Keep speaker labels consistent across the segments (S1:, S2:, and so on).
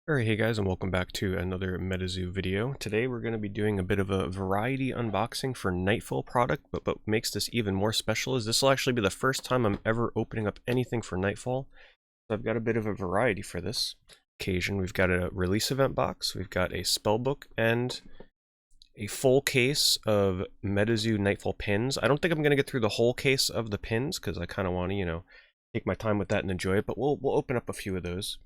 S1: Alright, hey guys, and welcome back to another Metazoo video. Today we're going to be doing a bit of a variety unboxing for Nightfall product, but what makes this even more special is this will actually be the first time I'm ever opening up anything for Nightfall. So I've got a bit of a variety for this occasion. We've got a release event box, we've got a spellbook, and a full case of Metazoo Nightfall pins. I don't think I'm going to get through the whole case of the pins, because I kind of want to, take my time with that and enjoy it, but we'll open up a few of those.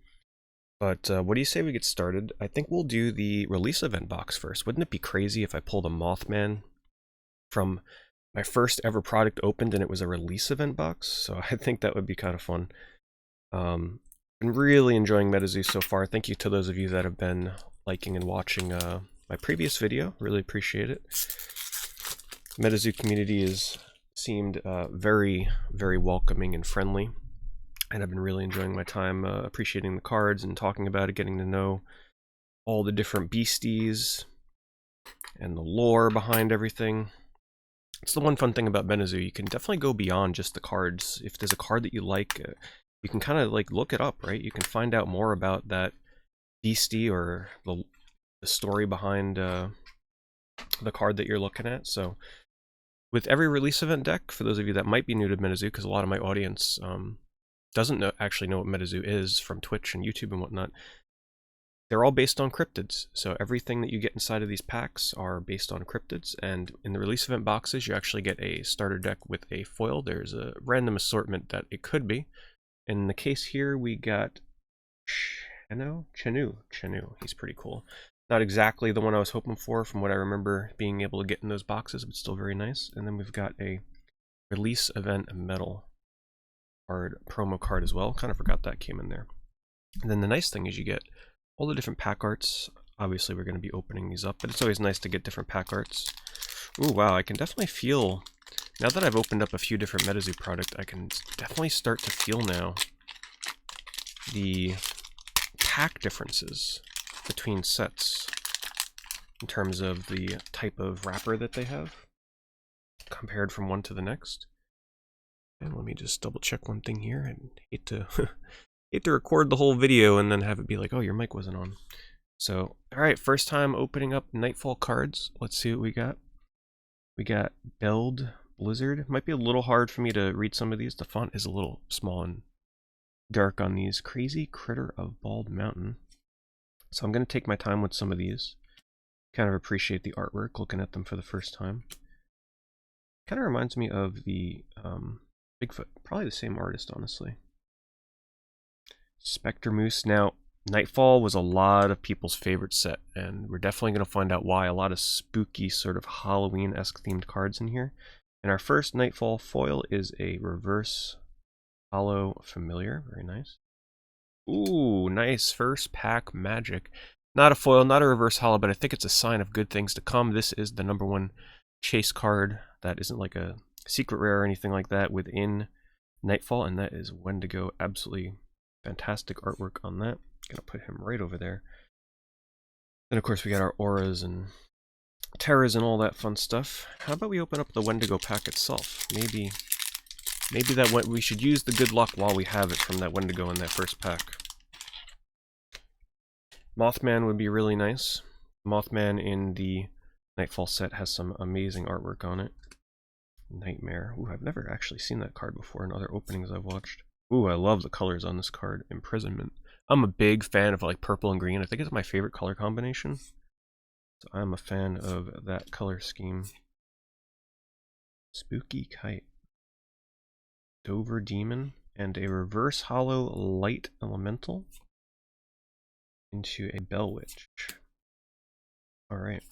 S1: But what do you say we get started? I think we'll do the release event box first. Wouldn't it be crazy if I pulled a Mothman from my first ever product opened and it was a release event box? So I think that would be kind of fun. Been really enjoying Metazoo so far. Thank you to those of you that have been liking and watching my previous video. Really appreciate it. Metazoo community has seemed very, very welcoming and friendly. And I've been really enjoying my time appreciating the cards and talking about it, getting to know all the different beasties and the lore behind everything. It's the one fun thing about Metazoo. You can definitely go beyond just the cards. If there's a card that you like, you can kind of like look it up, right? You can find out more about that beastie or the story behind the card that you're looking at. So with every release event deck, for those of you that might be new to Metazoo, because a lot of my audience doesn't actually know what Metazoo is from Twitch and YouTube and whatnot, they're all based on cryptids. So everything that you get inside of these packs are based on cryptids, and in the release event boxes you actually get a starter deck with a foil. There's a random assortment that it could be. In the case here we got Chenu. He's pretty cool. Not exactly the one I was hoping for from what I remember being able to get in those boxes, but still very nice. And then we've got a release event metal promo card as well. Kind of forgot that came in there. And then the nice thing is you get all the different pack arts. Obviously we're going to be opening these up, but it's always nice to get different pack arts. Ooh, wow, I can definitely feel, now that I've opened up a few different Metazoo product, I can definitely start to feel now the pack differences between sets in terms of the type of wrapper that they have compared from one to the next. And let me just double check one thing here. I hate to record the whole video and then have it be like, oh, your mic wasn't on. So, alright, first time opening up Nightfall cards. Let's see what we got. We got Belled Blizzard. Might be a little hard for me to read some of these. The font is a little small and dark on these. Crazy Critter of Bald Mountain. So I'm going to take my time with some of these. Kind of appreciate the artwork, looking at them for the first time. Kind of reminds me of the Bigfoot. Probably the same artist, honestly. Spectre Moose. Now, Nightfall was a lot of people's favorite set, and we're definitely going to find out why. A lot of spooky, sort of Halloween-esque themed cards in here. And our first Nightfall foil is a reverse hollow familiar. Very nice. Ooh, nice. First pack magic. Not a foil, not a reverse hollow, but I think it's a sign of good things to come. This is the #1 chase card that isn't like a secret rare or anything like that within Nightfall, and that is Wendigo. Absolutely fantastic artwork on that. Gonna put him right over there. Then of course we got our auras and terrors and all that fun stuff. How about we open up the Wendigo pack itself? Maybe that we should use the good luck while we have it from that Wendigo in that first pack. Mothman would be really nice. Mothman in the Nightfall set has some amazing artwork on it. Nightmare. Ooh, I've never actually seen that card before in other openings I've watched. Ooh, I love the colors on this card. Imprisonment. I'm a big fan of like purple and green. I think it's my favorite color combination. So I'm a fan of that color scheme. Spooky Kite. Dover Demon. And a reverse hollow light elemental into a Bell Witch. Alright.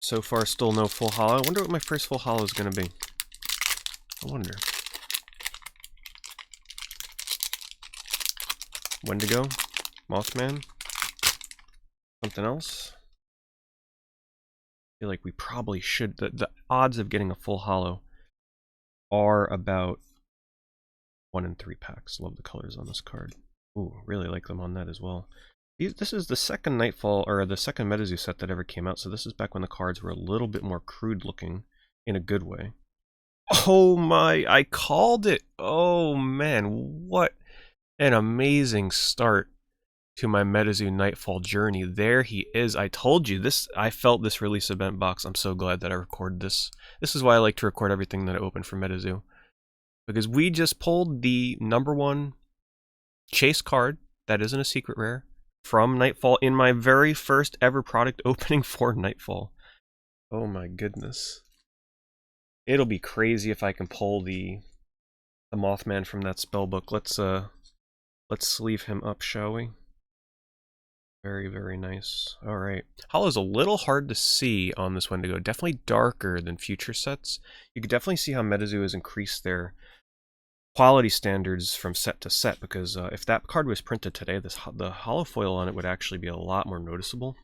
S1: So far, still no full hollow. I wonder what my first full hollow is going to be. I wonder. Wendigo? Mothman? Something else? I feel like we probably should. The odds of getting a full hollow are about 1 in 3 packs. Love the colors on this card. Ooh, really like them on that as well. This is the second Nightfall, or the second Metazoo set that ever came out, so this is back when the cards were a little bit more crude looking, in a good way. Oh my, I called it! Oh man, what an amazing start to my Metazoo Nightfall journey. There he is. I told you this. I felt this release event box. I'm so glad that I recorded this. This is why I like to record everything that I open for Metazoo, because we just pulled the #1 chase card that isn't a secret rare from Nightfall in my very first ever product opening for Nightfall. Oh my goodness. It'll be crazy if I can pull the Mothman from that spellbook. Let's sleeve him up, shall we? Very, very nice. Alright. Hollow's a little hard to see on this Wendigo. Definitely darker than future sets. You can definitely see how Metazoo has increased their quality standards from set to set, because if that card was printed today, the hollow foil on it would actually be a lot more noticeable.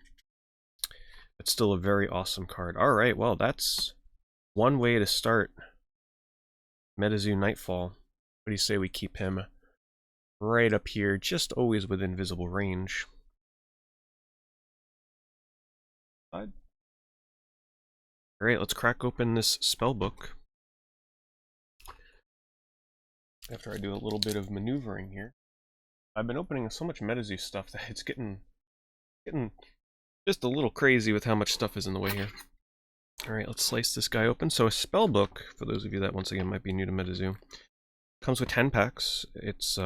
S1: It's still a very awesome card. Alright, well, that's one way to start Metazoo Nightfall. What do you say we keep him right up here, just always within visible range? Alright, let's crack open this spellbook. After I do a little bit of maneuvering here. I've been opening so much Metazoo stuff that it's getting just a little crazy with how much stuff is in the way here. Alright, let's slice this guy open. So a spellbook, for those of you that once again might be new to Metazoo, comes with 10 packs. It's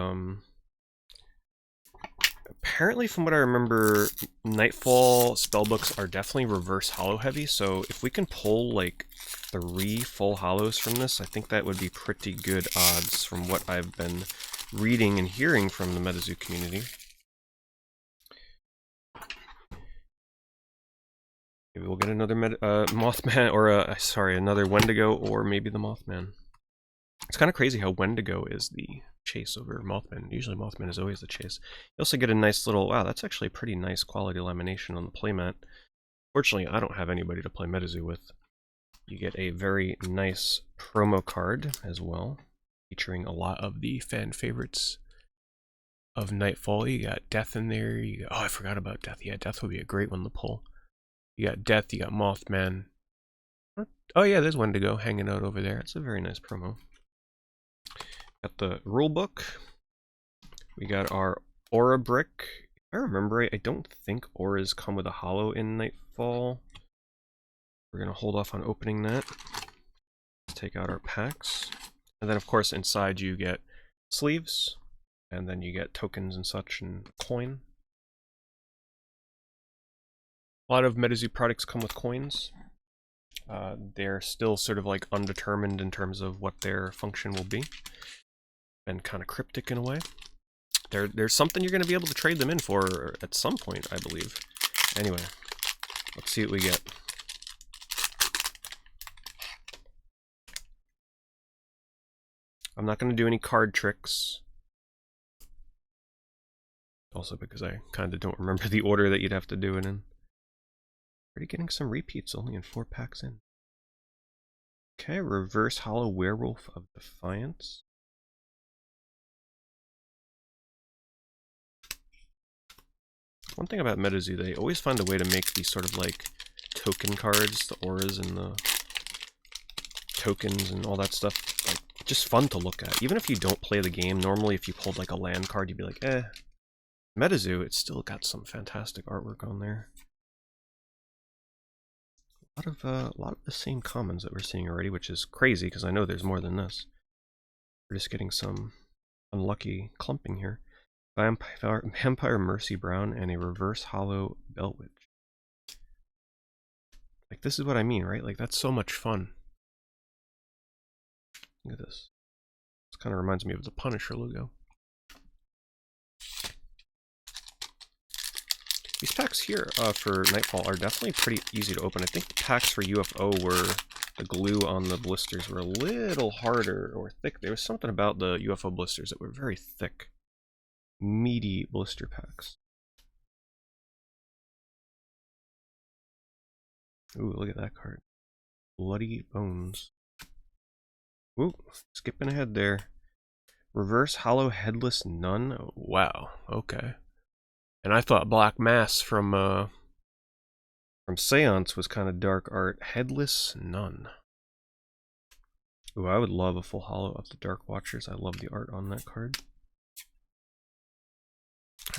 S1: apparently, from what I remember, Nightfall spellbooks are definitely reverse hollow heavy, so if we can pull like 3 full hollows from this, I think that would be pretty good odds from what I've been reading and hearing from the Metazoo community. Maybe we'll get another Mothman, or sorry, another Wendigo, or maybe the Mothman. It's kind of crazy how Wendigo is the chase over Mothman. Usually Mothman is always the chase. You also get a nice little, wow, that's actually a pretty nice quality lamination on the playmat. Fortunately, I don't have anybody to play Metazoo with. You get a very nice promo card as well, featuring a lot of the fan favorites of Nightfall. You got Death in there. You got, oh, I forgot about Death. Yeah, Death would be a great one to pull. You got Death, you got Mothman. Oh yeah, there's Wendigo hanging out over there. It's a very nice promo. Got the rule book. We got our aura brick. If I remember right, I don't think auras come with a hollow in Nightfall. We're going to hold off on opening that. Let's take out our packs. And then of course inside you get sleeves, and then you get tokens and such, and coin. A lot of Metazoo products come with coins. They're still sort of like undetermined in terms of what their function will be. And kind of cryptic in a way. There's something you're going to be able to trade them in for at some point, I believe. Anyway, let's see what we get. I'm not going to do any card tricks. Also because I kind of don't remember the order that you'd have to do it in. Already getting some repeats, only in 4 packs in. Okay, reverse hollow werewolf of defiance. One thing about Metazoo, they always find a way to make these sort of like token cards, the auras and the tokens and all that stuff, like just fun to look at. Even if you don't play the game, normally if you pulled like a land card, you'd be like, eh. Metazoo, it's still got some fantastic artwork on there. A lot of the same commons that we're seeing already, which is crazy because I know there's more than this. We're just getting some unlucky clumping here. Vampire Mercy Brown and a reverse hollow Bellwitch. Like, this is what I mean, right? Like, that's so much fun. Look at this. This kind of reminds me of the Punisher logo. These packs here for Nightfall are definitely pretty easy to open. I think the packs for UFO were the glue on the blisters were a little harder or thick. There was something about the UFO blisters that were very thick. Meaty blister packs. Ooh, look at that card. Bloody Bones. Ooh, skipping ahead there. Reverse Hollow Headless Nun. Oh, wow, okay. And I thought Black Mass from Seance was kind of dark art. Headless Nun. Ooh, I would love a full hollow of the Dark Watchers. I love the art on that card.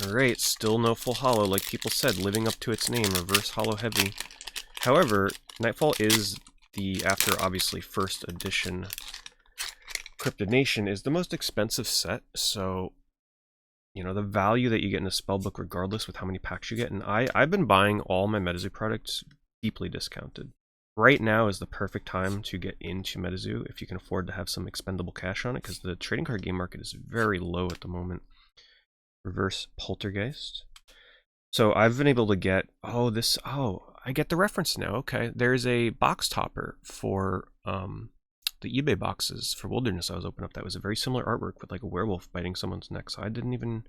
S1: Alright, still no full holo, like people said, living up to its name, reverse holo heavy. However, Nightfall is the, after obviously first edition Cryptid Nation, is the most expensive set, so, you know, the value that you get in a spellbook regardless with how many packs you get, and I've been buying all my Metazoo products deeply discounted. Right now is the perfect time to get into Metazoo if you can afford to have some expendable cash on it, because the trading card game market is very low at the moment. Reverse Poltergeist. So I've been able to get, I get the reference now, okay. There's a box topper for the eBay boxes for Wilderness I was opening up that was a very similar artwork with like a werewolf biting someone's neck, so I didn't even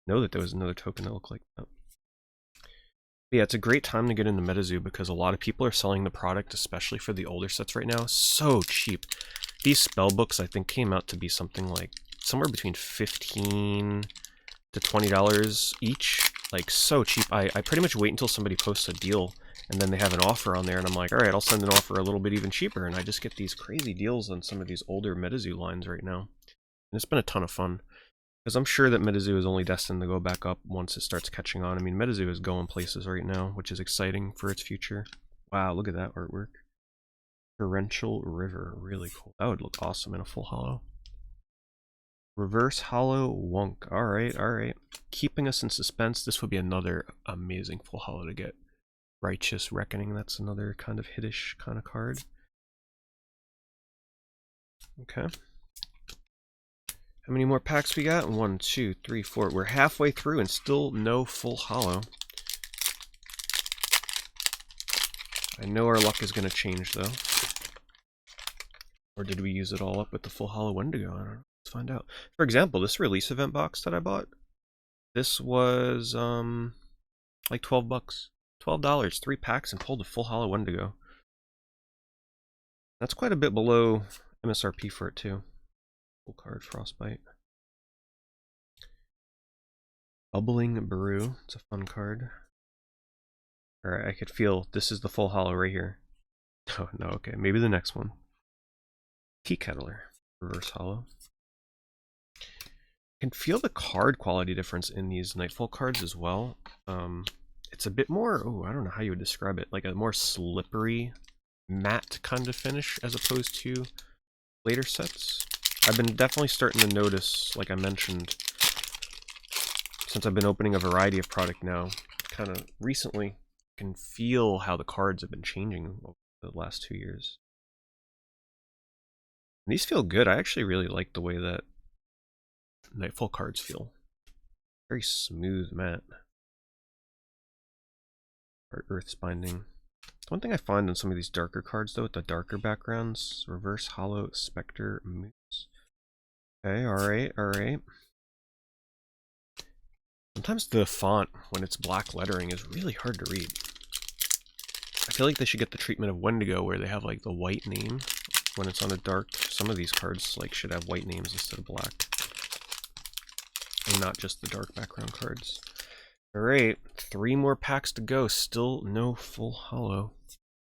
S1: know that there was another token that looked like that. But yeah, it's a great time to get into Metazoo because a lot of people are selling the product, especially for the older sets right now, so cheap. These spellbooks I think came out to be something like somewhere between $15 to $20 each, like so cheap. I pretty much wait until somebody posts a deal and then they have an offer on there and I'm like, alright, I'll send an offer a little bit even cheaper, and I just get these crazy deals on some of these older Metazoo lines right now. And it's been a ton of fun, because I'm sure that Metazoo is only destined to go back up once it starts catching on. I mean, Metazoo is going places right now, which is exciting for its future. Wow, look at that artwork. Torrential River, really cool. That would look awesome in a full holo. Reverse holo Wunk. Alright, alright. Keeping us in suspense. This would be another amazing full holo to get. Righteous Reckoning. That's another kind of hitish kind of card. Okay. How many more packs we got? 1, 2, 3, 4. We're halfway through and still no full holo. I know our luck is going to change though. Or did we use it all up with the full holo Wendigo? I don't know. Let's find out. For example, this release event box that I bought, this was like $12. $12, 3 packs, and pulled a full holo Wendigo. That's quite a bit below MSRP for it too. Full card, Frostbite. Bubbling Brew, it's a fun card. Alright, I could feel this is the full holo right here. Oh, no, okay, maybe the next one. Tea Kettler, reverse holo. I can feel the card quality difference in these Nightfall cards as well. It's a bit more, I don't know how you would describe it, like a more slippery, matte kind of finish as opposed to later sets. I've been definitely starting to notice, like I mentioned, since I've been opening a variety of product now, kind of recently, I can feel how the cards have been changing over the last 2 years. And these feel good. I actually really like the way that Nightfall cards feel. Very smooth matte. Earth's Binding. One thing I find on some of these darker cards though, with the darker backgrounds, Reverse Holo Spectre Moose. Okay, alright, alright. Sometimes the font, when it's black lettering, is really hard to read. I feel like they should get the treatment of Wendigo where they have like the white name when it's on a dark. Some of these cards like should have white names instead of black. And not just the dark background cards. Alright, 3 more packs to go. Still no full holo.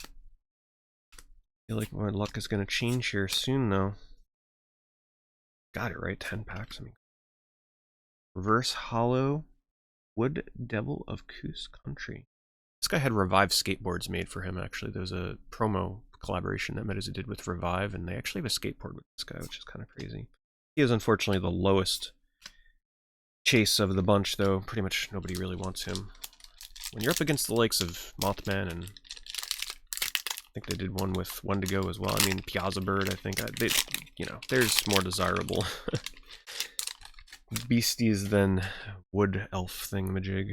S1: I feel like my luck is going to change here soon though. Got it right, 10 packs. I mean, Reverse holo Wood Devil of Coos Country. This guy had Revive skateboards made for him actually. There was a promo collaboration that Metazoo did with Revive, and they actually have a skateboard with this guy, which is kind of crazy. He is unfortunately the lowest chase of the bunch though. Pretty much nobody really wants him. When you're up against the likes of Mothman, and I think they did one with Wendigo as well. I mean, Piazza Bird, I think. You know, there's more desirable beasties than Wood Elf thingamajig.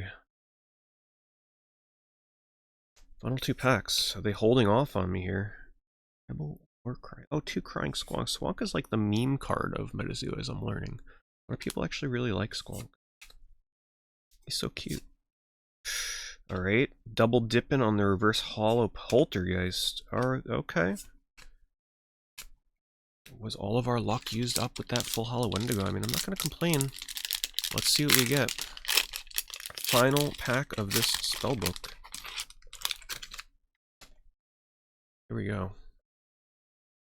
S1: Final 2 packs. Are they holding off on me here? Rebel or Cry? Oh, 2 Crying Squonk. Squonk is like the meme card of Metazoo, as I'm learning. A lot of people actually really like Squonk. He's so cute. Alright, double dipping on the reverse holo Poltergeist. Alright, okay. Was all of our luck used up with that full holo Wendigo? I mean, I'm not going to complain. Let's see what we get. Final pack of this spellbook. Here we go.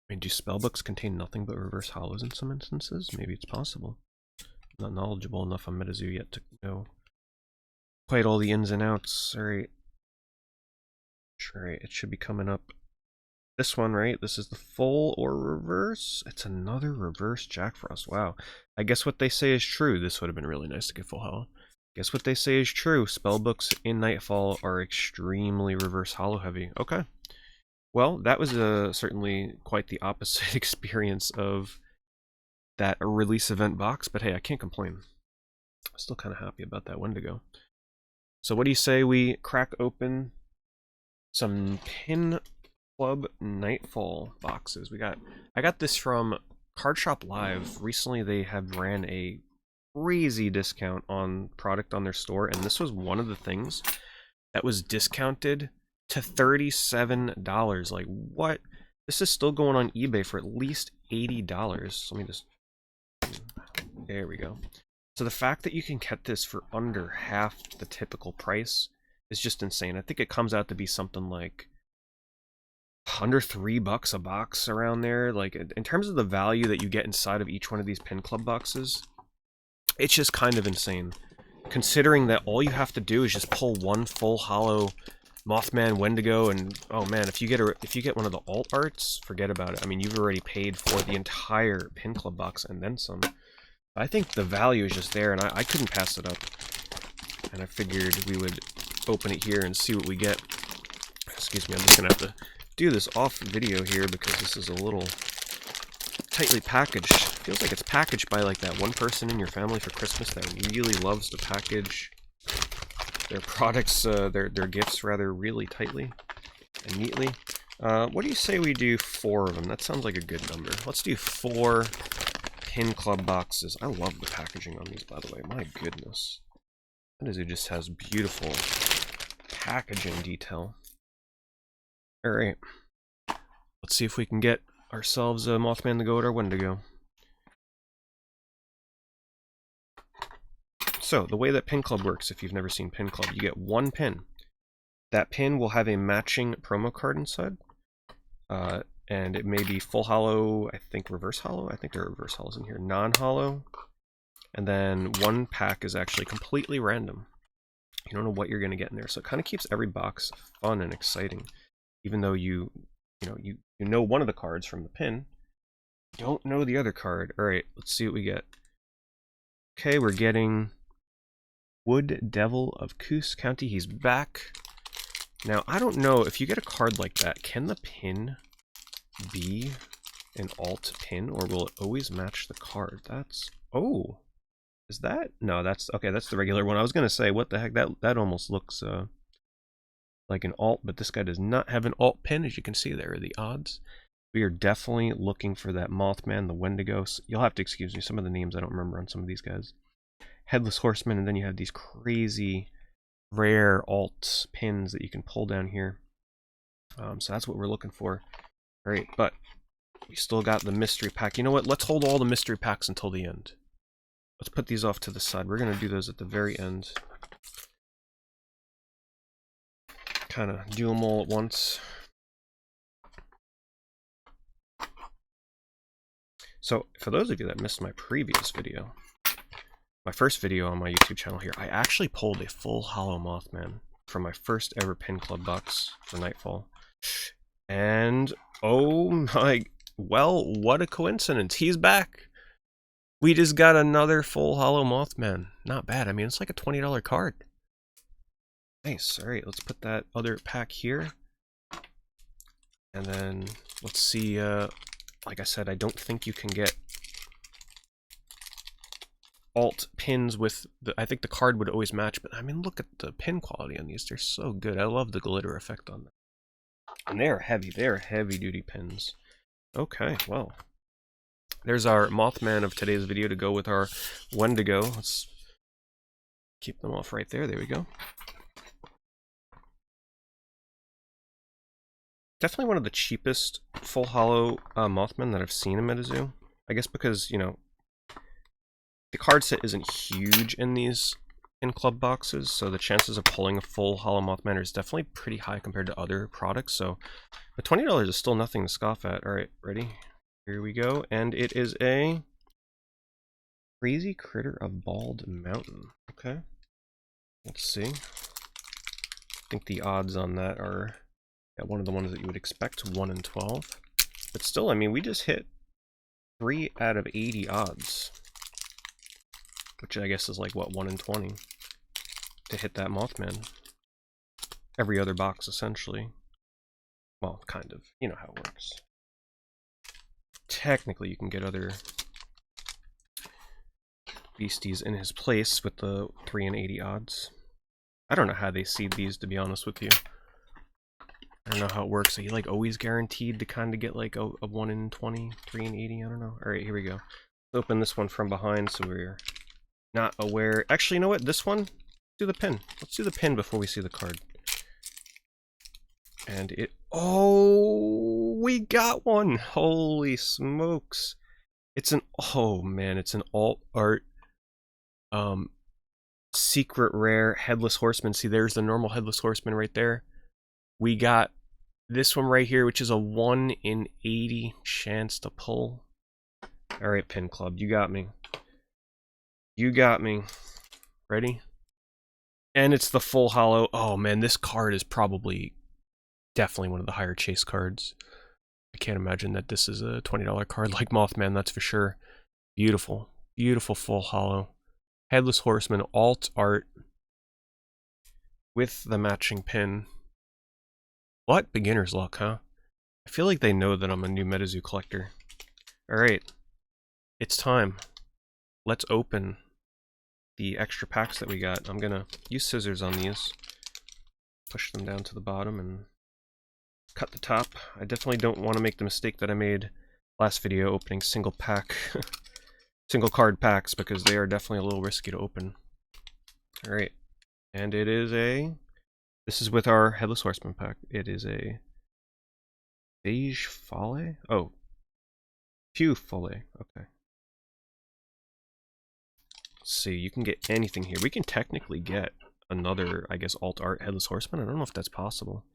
S1: I mean, do spellbooks contain nothing but reverse holos in some instances? Maybe it's possible. I'm not knowledgeable enough on Metazoo yet to know. quite all the ins and outs. Alright. Alright, it should be coming up. This one, right? This is the full or reverse? It's another reverse Jack Frost. Wow. I guess what they say is true. This would have been really nice to get full hollow. Guess what they say is true. Spellbooks in Nightfall are extremely reverse hollow heavy. Okay. Well, that was certainly quite the opposite experience of that release event box, but hey, I can't complain. I'm still kind of happy about that Wendigo. So what do you say we crack open some Pin Club Nightfall boxes? I got this from Card Shop Live. Recently they have ran a crazy discount on product on their store, and this was one of the things that was discounted to $37. Like, what? This is still going on eBay for at least $80. Let me just... There we go. So the fact that you can get this for under half the typical price is just insane. I think it comes out to be something like under $3 a box around there. Like, in terms of the value that you get inside of each one of these Pin Club boxes, it's just kind of insane. Considering that all you have to do is just pull one full hollow Mothman, Wendigo, and oh man, if you get one of the alt arts, forget about it. I mean, you've already paid for the entire Pin Club box and then some. I think the value is just there, and I couldn't pass it up. And I figured we would open it here and see what we get. Excuse me, I'm just gonna have to do this off video here because this is a little tightly packaged. Feels like it's packaged by like that one person in your family for Christmas that really loves to package their products, their gifts rather, really tightly and neatly. What do you say we do 4 of them? That sounds like a good number. Let's do 4 Pin Club boxes. I love the packaging on these, by the way. My goodness. Metazoo just has beautiful packaging detail. Alright. Let's see if we can get ourselves a Mothman the Goat or Wendigo. So, the way that Pin Club works, if you've never seen Pin Club, you get 1 pin. That pin will have a matching promo card inside. And it may be full hollow, I think reverse hollow. I think there are reverse hollows in here. Non-hollow. And then 1 pack is actually completely random. You don't know what you're going to get in there. So it kind of keeps every box fun and exciting. Even though you know one of the cards from the pin. Don't know the other card. Alright, let's see what we get. Okay, we're getting Wood Devil of Coos County. He's back. Now, I don't know, if you get a card like that, can the pin be an alt pin, or will it always match the card? That's... Oh! Is that? No, that's... Okay, that's the regular one. I was going to say, what the heck? That almost looks like an alt, but this guy does not have an alt pin. As you can see, there are the odds. We are definitely looking for that Mothman, the Wendigo. You'll have to excuse me, some of the names I don't remember on some of these guys. Headless Horseman, and then you have these crazy rare alt pins that you can pull down here. So that's what we're looking for. Alright, but we still got the mystery pack. You know what? Let's hold all the mystery packs until the end. Let's put these off to the side. We're going to do those at the very end. Kind of do them all at once. So, for those of you that missed my previous video, my first video on my YouTube channel here, I actually pulled a full hollow Mothman from my first ever Pin Club box for Nightfall. And, oh my, well, what a coincidence. He's back. We just got another full hollow Mothman. Not bad. I mean, it's like a $20 card. Nice. Alright, let's put that other pack here. And then, let's see, like I said, I don't think you can get alt pins with the... I think the card would always match, but I mean, look at the pin quality on these. They're so good. I love the glitter effect on them. And they're heavy. They're heavy-duty pins. Okay, well. There's our Mothman of today's video to go with our Wendigo. Let's keep them off right there. There we go. Definitely one of the cheapest full hollow Mothman that I've seen in Metazoo. I guess because, you know, the card set isn't huge in these in-club boxes, so the chances of pulling a full hollow Mothman is definitely pretty high compared to other products. So, but $20 is still nothing to scoff at. All right, ready? Here we go, and it is a Crazy Critter of Bald Mountain. Okay. Let's see. I think the odds on that are one of the ones that you would expect, 1 in 12. But still, I mean, we just hit 3 out of 80 odds. Which I guess is like, what, 1 in 20 to hit that Mothman. Every other box, essentially. Well, kind of. You know how it works. Technically, you can get other beasties in his place with the 3 in 80 odds. I don't know how they seed these, to be honest with you. I don't know how it works. Are you like always guaranteed to kind of get like a 1 in 20, 3 in 80? I don't know. Alright, here we go. Let's open this one from behind so we're not aware. Actually, you know what? This one, let's do the pin. Let's do the pin before we see the card. And it... Oh, we got one! Holy smokes. It's an... Oh, man, it's an alt art secret rare Headless Horseman. See, there's the normal Headless Horseman right there. We got this one right here, which is a 1 in 80 chance to pull. Alright, Pin Club, you got me. You got me. Ready? And it's the full holo. Oh man, this card is probably definitely one of the higher chase cards. I can't imagine that this is a $20 card like Mothman, that's for sure. Beautiful. Beautiful full holo. Headless Horseman, alt art. With the matching pin. What? Beginner's luck, huh? I feel like they know that I'm a new Metazoo collector. Alright. It's time. Let's open the extra packs that we got. I'm gonna use scissors on these. Push them down to the bottom and cut the top. I definitely don't want to make the mistake that I made last video opening single pack, single card packs, because they are definitely a little risky to open. Alright. And it is a... This is with our Headless Horseman pack. It is a... Beige Folle? Oh. Pew Folle. Okay. Let's see, you can get anything here. We can technically get another, I guess, alt art Headless Horseman. I don't know if that's possible.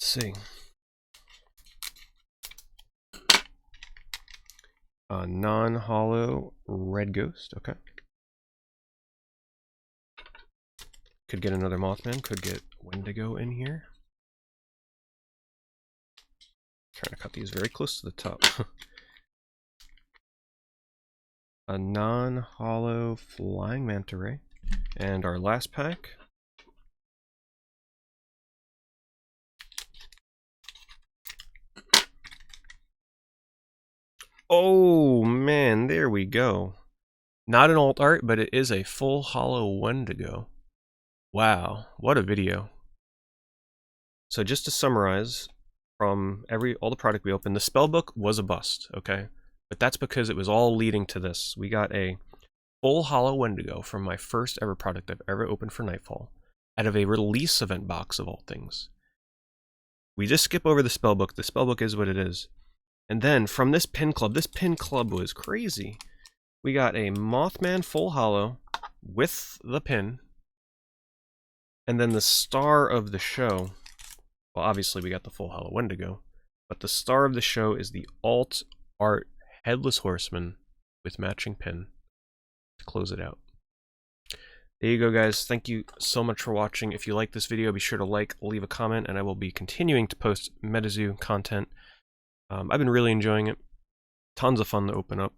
S1: Let's see. Non-holo Red Ghost. Okay. Could get another Mothman. Could get Wendigo in here. Trying to cut these very close to the top. A non-holo Flying Manta Ray. And our last pack. Oh man, there we go. Not an alt art, but it is a full holo Wendigo. Wow, what a video. So just to summarize, from all the product we opened, the spellbook was a bust, okay? But that's because it was all leading to this. We got a full holo Wendigo from my first ever product I've ever opened for Nightfall, out of a release event box of all things. We just skip over the spellbook. The spellbook is what it is. And then from this pin club was crazy. We got a Mothman full holo with the pin. And then the star of the show, well, obviously we got the full holo Wendigo, but the star of the show is the alt art Headless Horseman with matching pin to close it out. There you go, guys. Thank you so much for watching. If you like this video, be sure to like, leave a comment, and I will be continuing to post Metazoo content. I've been really enjoying it. Tons of fun to open up.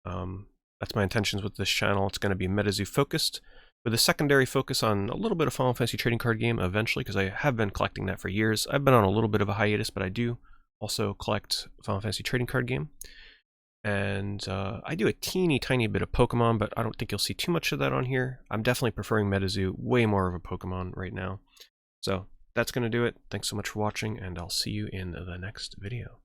S1: That's my intentions with this channel. It's going to be Metazoo focused, with a secondary focus on a little bit of Final Fantasy trading card game eventually, because I have been collecting that for years. I've been on a little bit of a hiatus, but I do also collect Final Fantasy trading card game. And I do a teeny tiny bit of Pokemon, but I don't think you'll see too much of that on here. I'm definitely preferring Metazoo, way more of a Pokemon right now. So that's going to do it. Thanks so much for watching, and I'll see you in the next video.